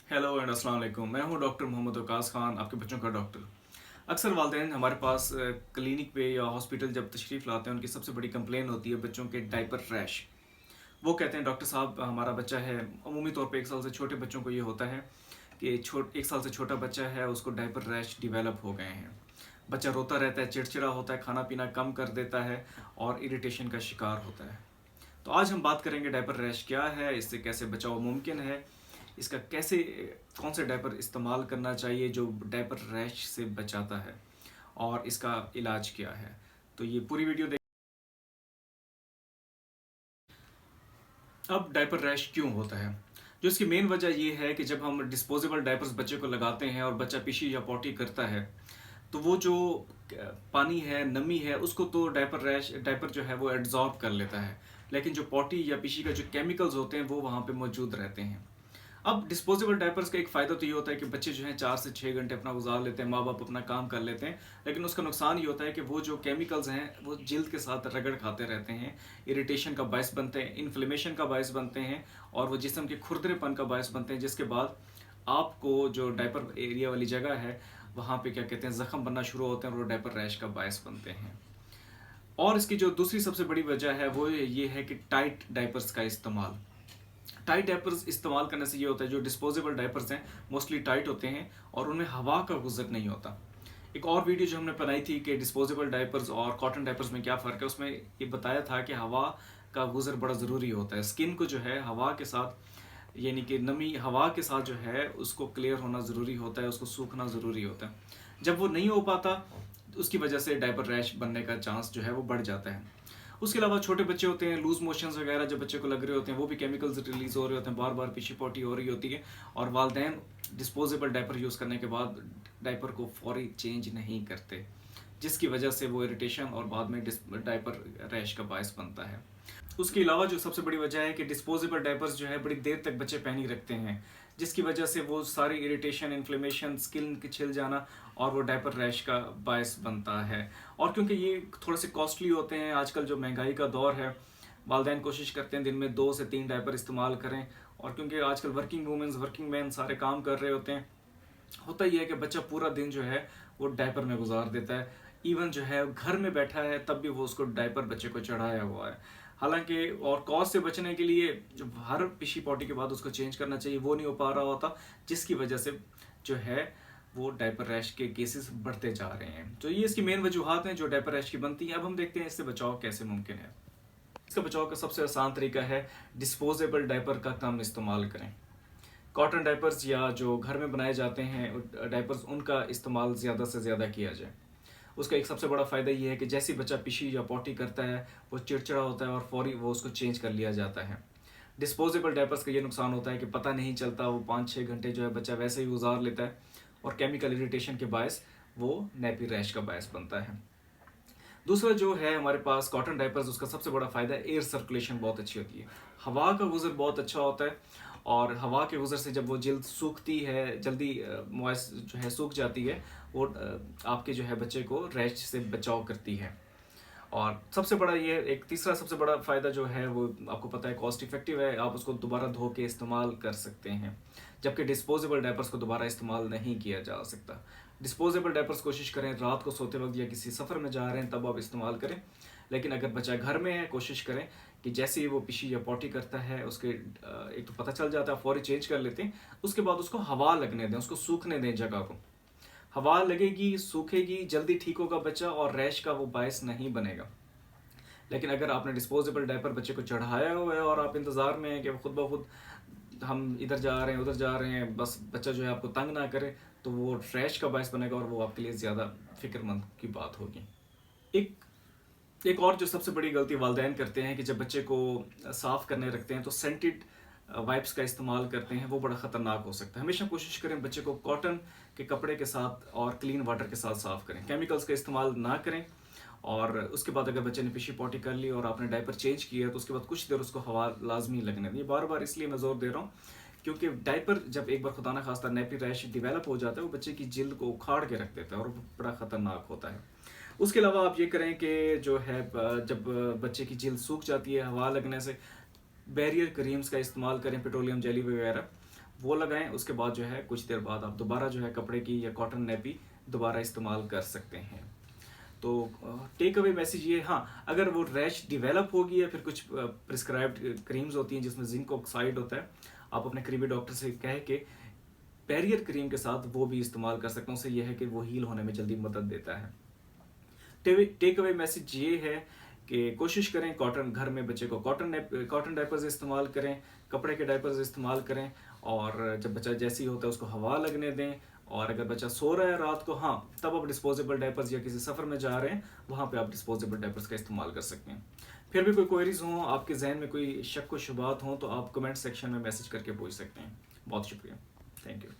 Hello and अस्सलाम वालेकुम। मैं हूं डॉक्टर मोहम्मद वकास खान, आपके बच्चों का डॉक्टर। अक्सर वालिदैन हमारे पास क्लिनिक पे या हॉस्पिटल जब तशरीफ़ लाते हैं, उनकी सबसे बड़ी कंप्लेन होती है बच्चों के डायपर रैश। वो कहते हैं डॉक्टर साहब हमारा बच्चा है, अमूमी तौर पे 1 साल से छोटे बच्चों को ये होता है कि 1 साल से छोटा बच्चा है, उसको डायपर रैश डिवेलप हो गए हैं। बच्चा रोता रहता है, चिड़चिड़ा होता है, खाना पीना कम कर देता है और इरिटेशन का शिकार होता है। तो आज हम बात करेंगे डायपर रैश क्या है, इससे कैसे बचाव मुमकिन है, इसका कैसे कौन से डायपर इस्तेमाल करना चाहिए जो डायपर रैश से बचाता है और इसका इलाज क्या है। तो ये पूरी वीडियो देख। अब डायपर रैश क्यों होता है? जो इसकी मेन वजह ये है कि जब हम डिस्पोजेबल डायपर्स बच्चे को लगाते हैं और बच्चा पिशी या पॉटी करता है, तो वो जो पानी है, नमी है, उसको तो डायपर जो है वो एब्जॉर्ब कर लेता है, लेकिन जो पॉटी या पिशी का जो केमिकल्स होते हैं वो वहाँ पे मौजूद रहते हैं। अब डिस्पोजेबल डायपर्स का एक फ़ायदा तो ये होता है कि बच्चे जो हैं 4 से 6 घंटे अपना गुजार लेते हैं, माँ बाप अपना काम कर लेते हैं, लेकिन उसका नुकसान ये होता है कि वो जो केमिकल्स हैं वो जिल्द के साथ रगड़ खाते रहते हैं, इरिटेशन का बायस बनते हैं, इन्फ्लेमेशन का बायस बनते हैं और वो जिस्म के खुरदरेपन का बायस बनते हैं, जिसके बाद आपको जो डायपर एरिया वाली जगह है वहाँ पे क्या कहते हैं ज़ख़म बनना शुरू होते हैं और वो डायपर रैश का बायस बनते हैं। और इसकी जो दूसरी सबसे बड़ी वजह है वो ये है कि टाइट डायपर्स का इस्तेमाल। टाइट डायपर्स इस्तेमाल करने से ये होता है जो डिस्पोजेबल डायपर्स हैं मोस्टली टाइट होते हैं और उनमें हवा का गुजर नहीं होता। एक और वीडियो जो हमने बनाई थी कि डिस्पोजेबल डायपर्स और कॉटन डायपर्स में क्या फ़र्क है, उसमें ये बताया था कि हवा का गुजर बड़ा ज़रूरी होता है। स्किन को जो है हवा के साथ, यानी कि नमी हवा के साथ जो है उसको क्लियर होना ज़रूरी होता है, उसको सूखना ज़रूरी होता है। जब वो नहीं हो पाता उसकी वजह से डायपर रैश बनने का चांस जो है वो बढ़ जाता है। उसके अलावा छोटे बच्चे होते हैं, लूज मोशंस वगैरह जब बच्चे को लग रहे होते हैं, वो भी केमिकल्स रिलीज हो रहे होते हैं, बार बार पीछे पोटी हो रही होती है और वालदैन डिस्पोजेबल डायपर यूज़ करने के बाद डायपर को फौरी चेंज नहीं करते, जिसकी वजह से वो इरिटेशन और बाद में डायपर रैश का बायस बनता है। उसके अलावा जो सबसे बड़ी वजह है कि डिस्पोजेबल डायपर्स जो है बड़ी देर तक बच्चे पहन ही रखते हैं, जिसकी वजह से वो सारी इरिटेशन, इन्फ्लेमेशन, स्किन के छिल जाना और वो डायपर रैश का बायस बनता है। और क्योंकि ये थोड़े से कॉस्टली होते हैं, आजकल जो महंगाई का दौर है, वालदैन कोशिश करते हैं दिन में 2 से 3 डायपर इस्तेमाल करें। और क्योंकि आजकल वर्किंग वूमेंस, वर्किंग मैन सारे काम कर रहे होते हैं, होता ही है कि बच्चा पूरा दिन जो है वो डायपर में गुजार देता है। इवन जो है घर में बैठा है तब भी वो उसको डायपर बच्चे को चढ़ाया हुआ है। हालांकि और कॉस्ट से बचने के लिए जो हर पिशी पॉटी के बाद उसको चेंज करना चाहिए वो नहीं हो पा रहा होता, जिसकी वजह से जो है वो डायपर रैश के केसेस बढ़ते जा रहे हैं। तो ये इसकी मेन वजूहत हैं जो डायपर रैश की बनती हैं। अब हम देखते हैं इससे बचाव कैसे मुमकिन है। इसका बचाव का सबसे आसान तरीका है डिस्पोजेबल डायपर का कम इस्तेमाल करें। कॉटन डायपर्स या जो घर में बनाए जाते हैं डायपर्स, उनका इस्तेमाल ज़्यादा से ज़्यादा किया जाए। उसका एक सबसे बड़ा फ़ायदा ये है कि जैसे ही बच्चा पिशी या पॉटी करता है वो चिड़चिड़ा होता है और फौरी वो उसको चेंज कर लिया जाता है। डिस्पोजेबल डायपर्स का ये नुकसान होता है कि पता नहीं चलता, वो 5-6 घंटे जो है बच्चा वैसे ही गुजार लेता है और केमिकल इरिटेशन के बायस वो नैपी रैश का बायस बनता है। दूसरा जो है हमारे पास कॉटन डायपर्स, उसका सबसे बड़ा फ़ायदा एयर सर्कुलेशन बहुत अच्छी होती है, हवा का गुजर बहुत अच्छा होता है और हवा के गुजर से जब वो जल्द सूखती है, जल्दी मॉइस्ट जो है सूख जाती है, वो आपके जो है बच्चे को रैश से बचाव करती है। और सबसे बड़ा ये एक तीसरा सबसे बड़ा फ़ायदा जो है वो आपको पता है कॉस्ट इफेक्टिव है, आप उसको दोबारा धो के इस्तेमाल कर सकते हैं, जबकि डिस्पोजेबल डायपर्स को दोबारा इस्तेमाल नहीं किया जा सकता। डिस्पोजेबल डायपर्स कोशिश करें रात को सोते वक्त या किसी सफ़र में जा रहे हैं तब आप इस्तेमाल करें, लेकिन अगर बच्चा घर में है कोशिश करें कि जैसे ही वो पिशी या पॉटी करता है उसके एक तो पता चल जाता है, फौरी चेंज कर लेते हैं, उसके बाद उसको हवा लगने दें, उसको सूखने दें जगह को। हवा लगेगी, सूखेगी, जल्दी ठीक होगा बच्चा और रैश का वो बायस नहीं बनेगा। लेकिन अगर आपने डिस्पोजेबल डायपर बच्चे को चढ़ाया हुआ है और आप इंतज़ार में हैं कि वो खुद ब खुद हम इधर जा रहे हैं उधर जा रहे हैं, बस बच्चा जो है आपको तंग ना करे, तो वो रैश का बायस बनेगा और वो आपके लिए ज़्यादा फिक्रमंद की बात होगी। एक एक और जो सबसे बड़ी गलती वालिदैन करते हैं कि जब बच्चे को साफ़ करने रखते हैं तो सेंटेड वाइप्स का इस्तेमाल करते हैं, वो बड़ा ख़तरनाक हो सकता है। हमेशा कोशिश करें बच्चे को कॉटन के कपड़े के साथ और क्लीन वाटर के साथ साफ़ करें, केमिकल्स का इस्तेमाल ना करें। और उसके बाद अगर बच्चे ने पिशी पॉटी कर ली और आपने डायपर चेंज किया तो उसके बाद कुछ देर उसको हवा लाजमी लगने दें। बार बार इसलिए मैं ज़ोर दे रहा हूँ क्योंकि डायपर जब एक बार खुदा ना खास्ता नैपी रैश डिवेलप हो जाता है वो बच्चे की जिल्द को उखाड़ के रख देता है और बड़ा ख़तरनाक होता है। उसके अलावा आप ये करें कि जो है जब बच्चे की जिल्द सूख जाती है हवा लगने से, बैरियर क्रीम्स का इस्तेमाल करें, पेट्रोलियम जेली वगैरह, وہ لگائیں. اس کے بعد جو ہے کچھ دیر بعد آپ دوبارہ جو ہے کپڑے کی یا کاٹن نیپی دوبارہ استعمال کر سکتے ہیں. تو ٹیک اوے میسج یہ، ہاں اگر وہ ریش ڈیولپ ہوگی یا پھر کچھ پرسکرائبڈ کریمز ہوتی ہیں جس میں زنک آکسائڈ ہوتا ہے، آپ اپنے قریبی ڈاکٹر سے کہہ کے بیریئر کریم کے ساتھ وہ بھی استعمال کر سکتے ہیں. اس سے یہ ہے کہ وہ ہیل ہونے میں جلدی مدد دیتا ہے. ٹیک اوے میسج یہ ہے کہ کوشش کریں کاٹن، گھر میں بچے کو کاٹن ڈائپرز استعمال کریں، کپڑے کے ڈائپرز استعمال کریں، اور جب بچہ جیسی ہوتا ہے اس کو ہوا لگنے دیں. اور اگر بچہ سو رہا ہے رات کو، ہاں تب آپ ڈسپوزیبل ڈائپرز، یا کسی سفر میں جا رہے ہیں وہاں پہ آپ ڈسپوزیبل ڈائپرز کا استعمال کر سکتے ہیں. پھر بھی کوئی کوئریز ہوں، آپ کے ذہن میں کوئی شک و شبہات ہوں، تو آپ کمنٹ سیکشن میں میسج کر کے پوچھ سکتے ہیں. بہت شکریہ. Thank you.